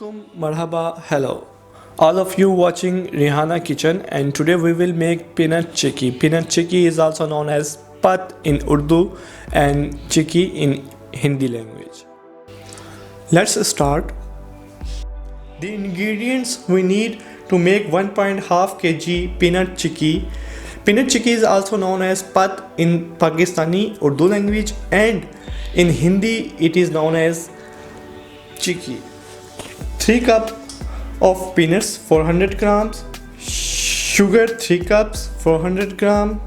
Alaikum, marhaba, hello. All of you watching Rihanna Kitchen, and today we will make peanut chikki. Peanut chikki is also known as pat in Urdu and chikki in Hindi language. Let's start. The ingredients we need to make 1.5 kg peanut chikki. Peanut chikki is also known as pat in Pakistani Urdu language, and in Hindi it is known as chikki. 3 cup of peanuts 400 grams, sugar 3 cups 400 gram,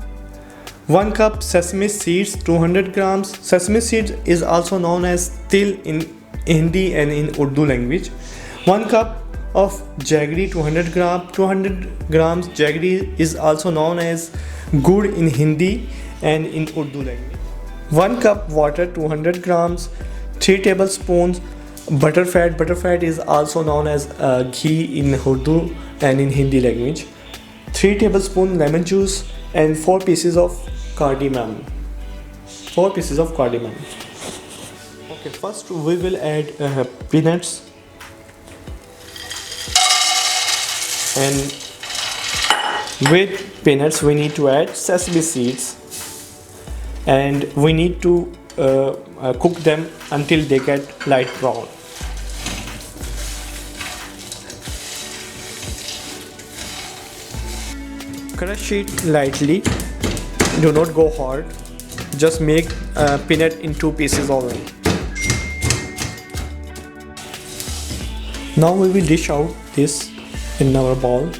1 cup sesame seeds 200 grams. Sesame seeds is also known as til in Hindi and in Urdu language. 1 cup of jaggery 200 grams. Jaggery is also known as gur in Hindi and in Urdu language. 1 cup water 200 grams. 3 tablespoons butterfat. Butterfat is also known as ghee in Urdu and in Hindi language. 3 tablespoons lemon juice and 4 pieces of cardamom. 4 pieces of cardamom. Okay, first we will add peanuts, and with peanuts we need to add sesame seeds, and we need to cook them until they get light brown. Crush it lightly, do not go hard, just make peanut in 2 pieces only. Now we will dish out this in our bowl.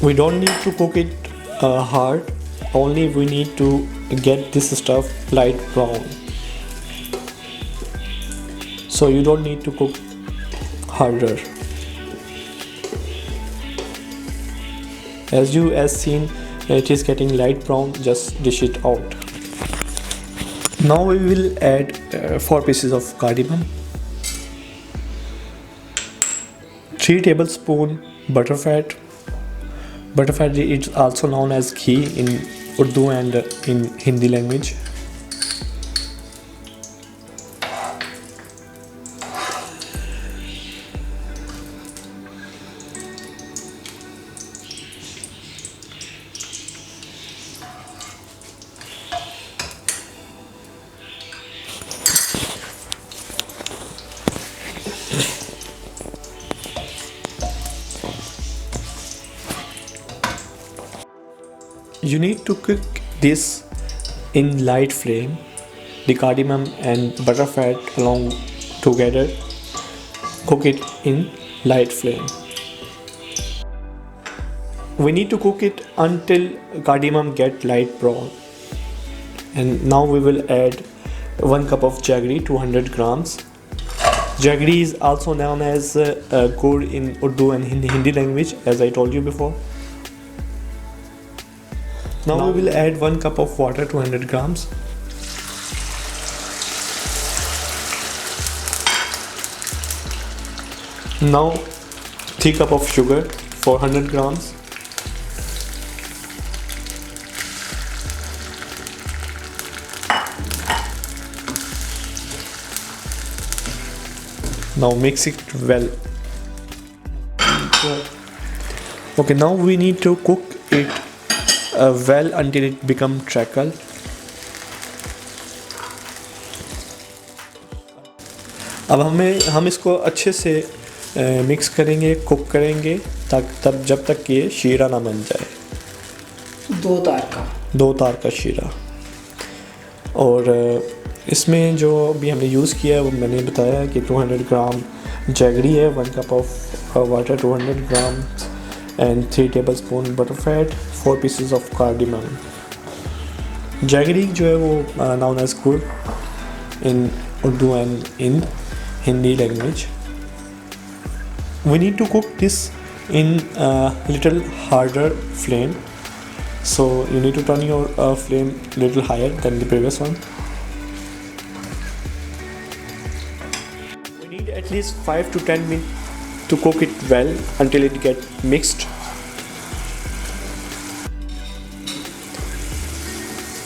We don't need to cook it hard, only we need to get this stuff light brown. So you don't need to cook harder. As seen, it is getting light brown, just dish it out. Now we will add 4 pieces of cardamom, 3 tablespoons butterfat. Butterfat is also known as ghee in Urdu and in Hindi language. You need to cook this in light flame, the cardamom and butterfat along together. Cook it in light flame. We need to cook it until cardamom get light brown. And now we will add 1 cup of jaggery 200 grams. Jaggery is also known as gur in Urdu and Hindi language, as I told you before. Now we will add 1 cup of water 200 grams. Now 3 cup of sugar 400 grams. Now mix it well. Okay, now we need to cook it well until it become crackle. अब हम इसको अच्छे से mix करेंगे, cook करेंगे तब जब तक ये शीरा ना बन जाए। 2 तार का शीरा। और इसमें जो भी हमने यूज़ किया है वो मैंने बताया कि 200 ग्राम जैगरी है, 1 cup of water 200 gram and 3 tablespoon butterfat, 4 pieces of cardamom. Jaggery जो है वो known as gur in Urdu and in Hindi language. We need to cook this in a little harder flame, so you need to turn your flame little higher than the previous one. We need at least 5 to 10 minutes to cook it well until it gets mixed.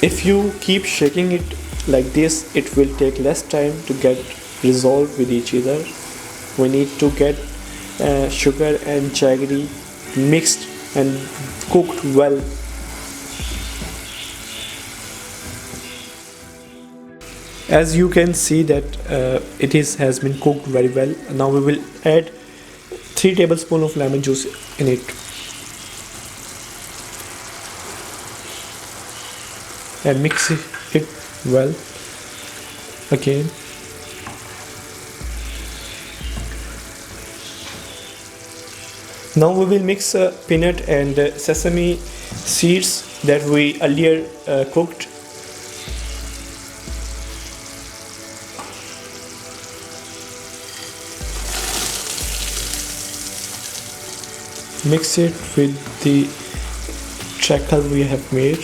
If you keep shaking it like this, it will take less time to get resolved with each other. We need to get sugar and jaggery mixed and cooked well. As you can see that has been cooked very well. Now we will add 3 tablespoons of lemon juice in it and mix it well again. Now we will mix peanut and sesame seeds that we earlier cooked. Mix it with the treacle we have made.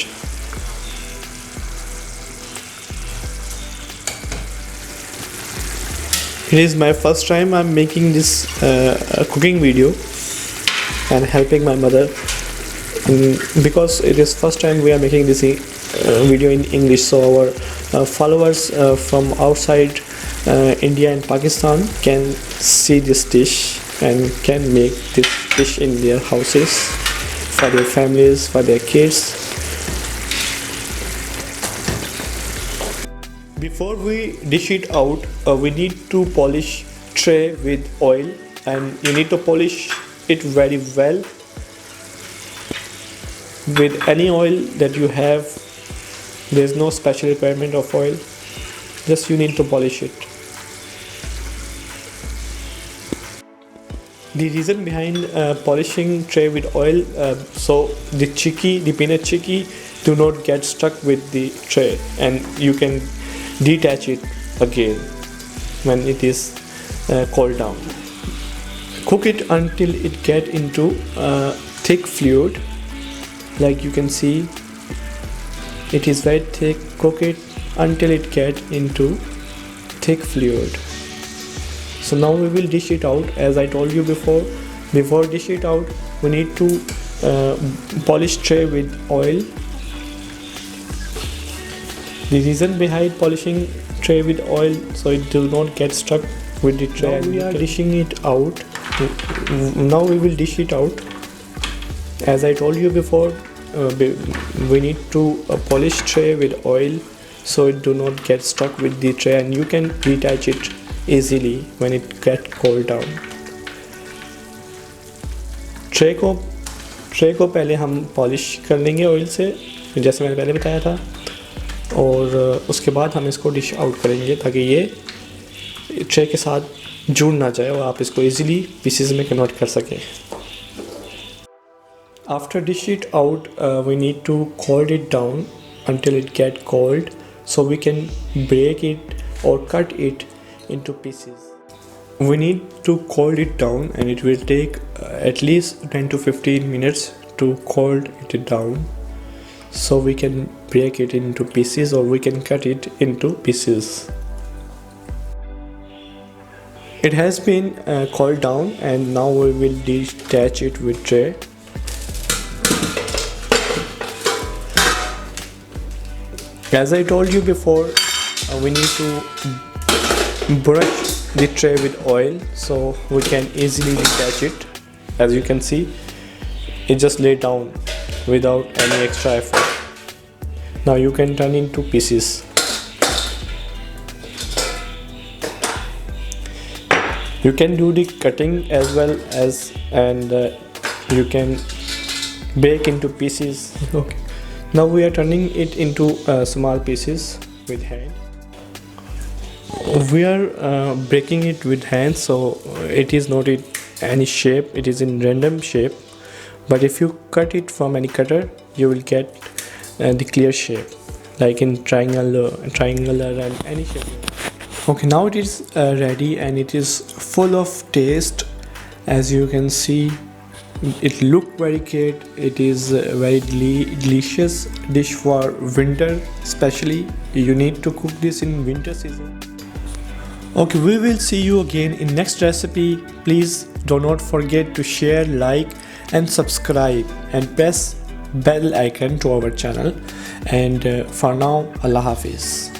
It is my first time I'm making this cooking video and helping my mother, because it is first time we are making this video in English, so our followers from outside India and Pakistan can see this dish and can make this dish in their houses for their families, for their kids. Before we dish it out, we need to polish tray with oil, and you need to polish it very well with any oil that you have. There is no special requirement of oil, just you need to polish it. The reason behind polishing tray with oil, so the peanut chicky do not get stuck with the tray, and you can detach it again when it is cooled down. Cook it until it get into thick fluid, like you can see it is very thick. Cook it until it get into thick fluid. So now we will dish it out. As I told you before dish it out, we need to polish tray with oil. The reason behind polishing tray with oil, so it does not get stuck with the tray. Now we are dishing it out. Now we will dish it out. As I told you before, we need to polish tray with oil so it do not get stuck with the tray, and you can detach it easily when it get cooled down. Tray को पहले हम polish कर लेंगे oil से, जैसे मैंने पहले बताया था, और उसके बाद हम इसको डिश आउट करेंगे ताकि ये ट्रे के साथ जुड़ ना जाए और आप इसको इजीली पीसेस में कन्वर्ट कर सकें. After dish it out, we need to cool it down until it get cold, so we can break it or cut it into pieces. We need to cool it down, and it will take at least 10 to 15 minutes to cool it down, so we can break it into pieces or we can cut it into pieces. It has been cooled down, and now we will detach it with tray. As I told you before, we need to brush the tray with oil so we can easily detach it. As you can see, it just laid down without any extra effort. Now you can turn into pieces. You can do the cutting as well as, and you can break into pieces. Okay. Now we are turning it into small pieces with hand. We are breaking it with hand, so it is not in any shape, it is in random shape. But if you cut it from any cutter, you will get the clear shape, like in triangular and any shape. Okay, now it is ready, and it is full of taste. As you can see, it look very great. It is a very delicious dish for winter, especially. You need to cook this in winter season. Okay, we will see you again in next recipe. Please do not forget to share, like and subscribe, and press bell icon to our channel. And for now, Allah Hafiz.